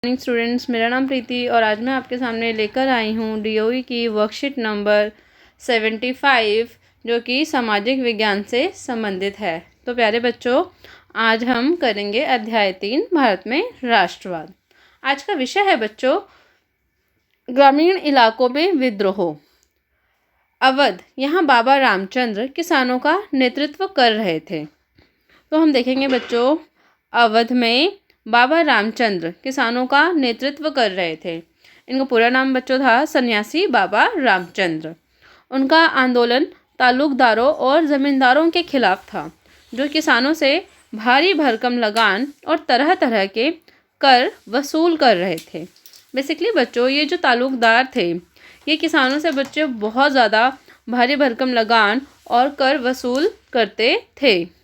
Morning students, मेरा नाम प्रीति और आज मैं आपके सामने लेकर आई हूँ डीओई की वर्कशीट नंबर 75 जो कि सामाजिक विज्ञान से संबंधित है। तो प्यारे बच्चों, आज हम करेंगे अध्याय 3 भारत में राष्ट्रवाद। आज का विषय है बच्चों ग्रामीण इलाकों में विद्रोह। अवध, यहाँ बाबा रामचंद्र किसानों का नेतृत्व कर रहे थे। तो हम देखेंगे बच्चों, अवध में बाबा रामचंद्र किसानों का नेतृत्व कर रहे थे। इनका पूरा नाम बच्चों था सन्यासी बाबा रामचंद्र। उनका आंदोलन तालुकदारों और ज़मींदारों के खिलाफ था, जो किसानों से भारी भरकम लगान और तरह तरह के कर वसूल कर रहे थे। बेसिकली बच्चों, ये जो तालुकदार थे ये किसानों से बच्चों बहुत ज़्यादा भारी भरकम लगान और कर वसूल करते थे।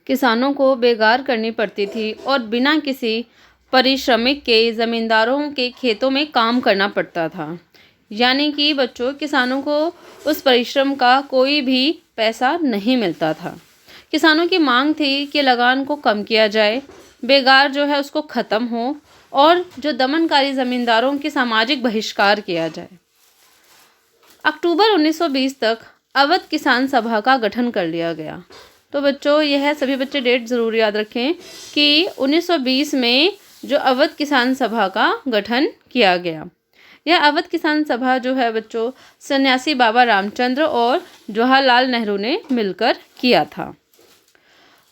किसानों को बेगार करनी पड़ती थी और बिना किसी पारिश्रमिक के ज़मींदारों के खेतों में काम करना पड़ता था। यानी कि बच्चों, किसानों को उस परिश्रम का कोई भी पैसा नहीं मिलता था। किसानों की मांग थी कि लगान को कम किया जाए, बेगार जो है उसको ख़त्म हो और जो दमनकारी ज़मींदारों की सामाजिक बहिष्कार किया जाए। अक्टूबर 1920 तक अवध किसान सभा का गठन कर लिया गया। तो बच्चों, यह सभी बच्चे डेट ज़रूर याद रखें कि 1920 में जो अवध किसान सभा का गठन किया गया। यह अवध किसान सभा जो है बच्चों सन्यासी बाबा रामचंद्र और जवाहरलाल नेहरू ने मिलकर किया था।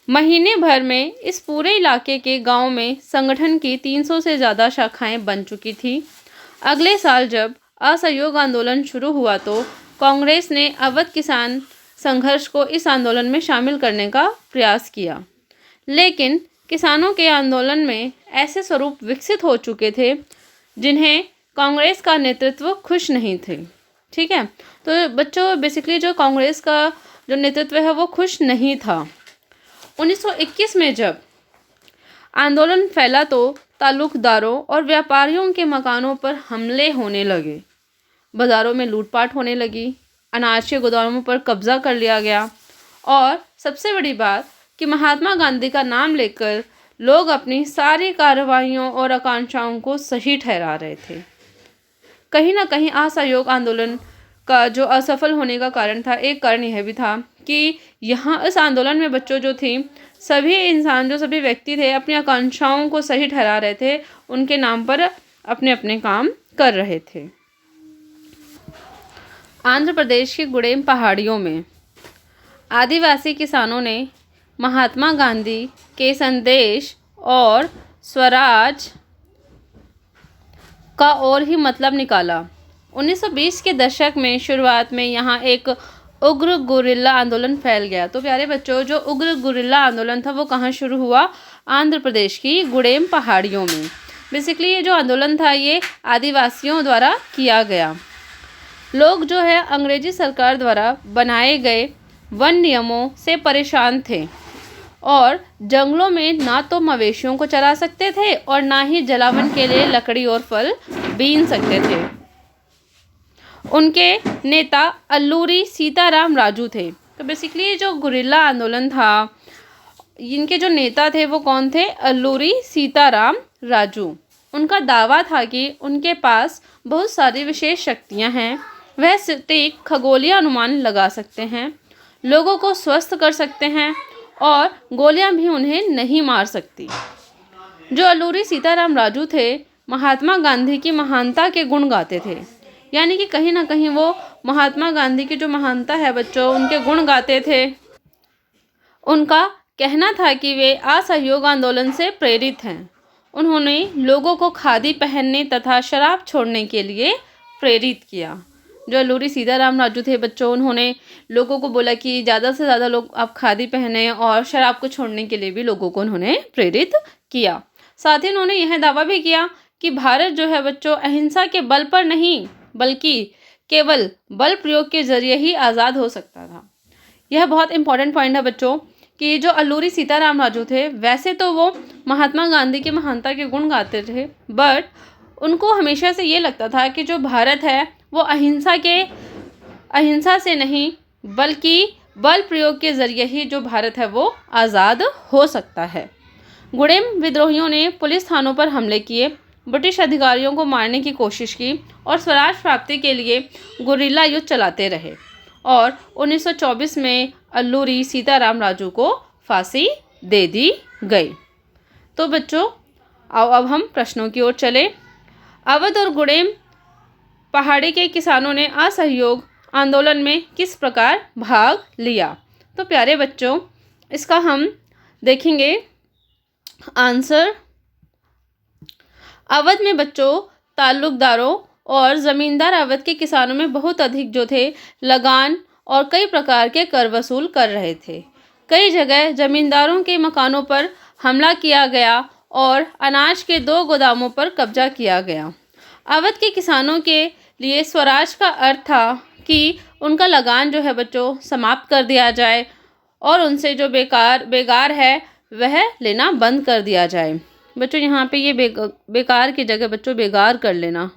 महीने भर में इस पूरे इलाके के गांव में संगठन की 300 से ज़्यादा शाखाएं बन चुकी थी। अगले साल जब असहयोग आंदोलन शुरू हुआ तो कांग्रेस ने अवध किसान संघर्ष को इस आंदोलन में शामिल करने का प्रयास किया, लेकिन किसानों के आंदोलन में ऐसे स्वरूप विकसित हो चुके थे जिन्हें कांग्रेस का नेतृत्व खुश नहीं थे। ठीक है, तो बच्चों बेसिकली जो कांग्रेस का जो नेतृत्व है वो खुश नहीं था। 1921 में जब आंदोलन फैला तो तालुकदारों और व्यापारियों के मकानों पर हमले होने लगे, बाज़ारों में लूटपाट होने लगी, अनाज के गोदामों पर कब्जा कर लिया गया और सबसे बड़ी बात कि महात्मा गांधी का नाम लेकर लोग अपनी सारी कार्रवाइयों और आकांक्षाओं को सही ठहरा रहे थे। कहीं ना कहीं असहयोग आंदोलन का जो असफल होने का कारण था, एक कारण यह भी था कि यहाँ इस आंदोलन में बच्चों जो थी सभी इंसान जो सभी व्यक्ति थे अपनी आकांक्षाओं को सही ठहरा रहे थे, उनके नाम पर अपने अपने काम कर रहे थे। आंध्र प्रदेश के गुड़ेम पहाड़ियों में आदिवासी किसानों ने महात्मा गांधी के संदेश और स्वराज का और ही मतलब निकाला। 1920 के दशक में शुरुआत में यहाँ एक उग्र गुरिल्ला आंदोलन फैल गया। तो प्यारे बच्चों, जो उग्र गुरिल्ला आंदोलन था वो कहाँ शुरू हुआ? आंध्र प्रदेश की गुड़ेम पहाड़ियों में। बेसिकली ये जो आंदोलन था ये आदिवासियों द्वारा किया गया। लोग जो है अंग्रेजी सरकार द्वारा बनाए गए वन नियमों से परेशान थे और जंगलों में ना तो मवेशियों को चरा सकते थे और ना ही जलावन के लिए लकड़ी और फल बीन सकते थे। उनके नेता अल्लूरी सीताराम राजू थे। तो बेसिकली ये जो गुरिल्ला आंदोलन था, इनके जो नेता थे वो कौन थे? अल्लूरी सीताराम राजू। उनका दावा था कि उनके पास बहुत सारी विशेष शक्तियां हैं, वह सटीक खगोलीय अनुमान लगा सकते हैं, लोगों को स्वस्थ कर सकते हैं और गोलियां भी उन्हें नहीं मार सकती। जो अल्लूरी सीताराम राजू थे महात्मा गांधी की महानता के गुण गाते थे। यानी कि कहीं ना कहीं वो महात्मा गांधी की जो महानता है बच्चों उनके गुण गाते थे। उनका कहना था कि वे असहयोग आंदोलन से प्रेरित हैं। उन्होंने लोगों को खादी पहनने तथा शराब छोड़ने के लिए प्रेरित किया। जो अल्लूरी सीताराम राजू थे बच्चों, उन्होंने लोगों को बोला कि ज़्यादा से ज़्यादा लोग आप खादी पहने और शराब को छोड़ने के लिए भी लोगों को उन्होंने प्रेरित किया। साथ ही उन्होंने यह दावा भी किया कि भारत जो है बच्चों अहिंसा के बल पर नहीं बल्कि केवल बल प्रयोग के जरिए ही आज़ाद हो सकता था। यह बहुत इंपॉर्टेंट पॉइंट है बच्चों कि जो अल्लूरी सीताराम राजू थे वैसे तो वो महात्मा गांधी की महानता के गुण गाते थे, बट उनको हमेशा से ये लगता था कि जो भारत है वो अहिंसा से नहीं बल्कि बल प्रयोग के ज़रिए ही जो भारत है वो आज़ाद हो सकता है। गुड़ेम विद्रोहियों ने पुलिस थानों पर हमले किए, ब्रिटिश अधिकारियों को मारने की कोशिश की और स्वराज प्राप्ति के लिए गुरिल्ला युद्ध चलाते रहे और 1924 में अल्लूरी सीताराम राजू को फांसी दे दी गई। तो बच्चों आओ अब हम प्रश्नों की ओर चले। अवध और गुड़ेम पहाड़ी के किसानों ने असहयोग आंदोलन में किस प्रकार भाग लिया? तो प्यारे बच्चों इसका हम देखेंगे आंसर। अवध में बच्चों ताल्लुकदारों और ज़मींदार अवध के किसानों में बहुत अधिक जो थे लगान और कई प्रकार के कर वसूल कर रहे थे। कई जगह ज़मींदारों के मकानों पर हमला किया गया और अनाज के 2 गोदामों पर कब्जा किया गया। अवध के किसानों के लिए स्वराज का अर्थ था कि उनका लगान जो है बच्चों समाप्त कर दिया जाए और उनसे जो बेगार है वह लेना बंद कर दिया जाए। बच्चों यहाँ पे ये बेकार की जगह बच्चों बेगार कर लेना।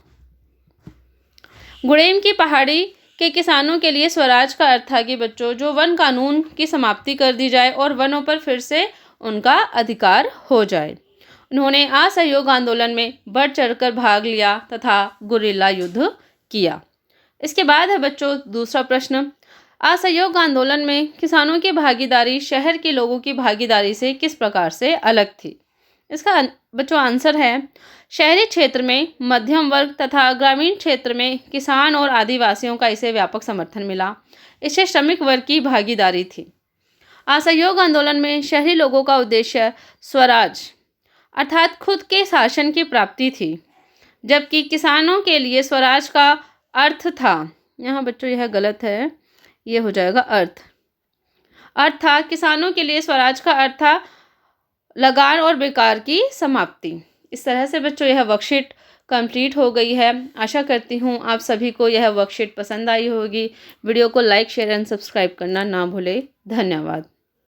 गुड़ेम की पहाड़ी के किसानों के लिए स्वराज का अर्थ था कि बच्चों जो वन कानून की समाप्ति कर दी जाए और वनों पर फिर से उनका अधिकार हो जाए। उन्होंने असहयोग आंदोलन में बढ़ चढ़कर भाग लिया तथा गुरिल्ला युद्ध किया। इसके बाद है बच्चों दूसरा प्रश्न, असहयोग आंदोलन में किसानों की भागीदारी शहर के लोगों की भागीदारी से किस प्रकार से अलग थी? इसका बच्चों आंसर है शहरी क्षेत्र में मध्यम वर्ग तथा ग्रामीण क्षेत्र में किसान और आदिवासियों का इसे व्यापक समर्थन मिला। इससे श्रमिक वर्ग की भागीदारी थी। असहयोग आंदोलन में शहरी लोगों का उद्देश्य स्वराज अर्थात खुद के शासन की प्राप्ति थी, जबकि किसानों के लिए स्वराज का अर्थ था, यहाँ बच्चों यह गलत है, ये हो जाएगा अर्थ था। किसानों के लिए स्वराज का अर्थ था लगान और बेकार की समाप्ति। इस तरह से बच्चों यह वर्कशीट कंप्लीट हो गई है। आशा करती हूँ आप सभी को यह वर्कशीट पसंद आई होगी। वीडियो को लाइक शेयर एंड सब्सक्राइब करना ना भूलें। धन्यवाद।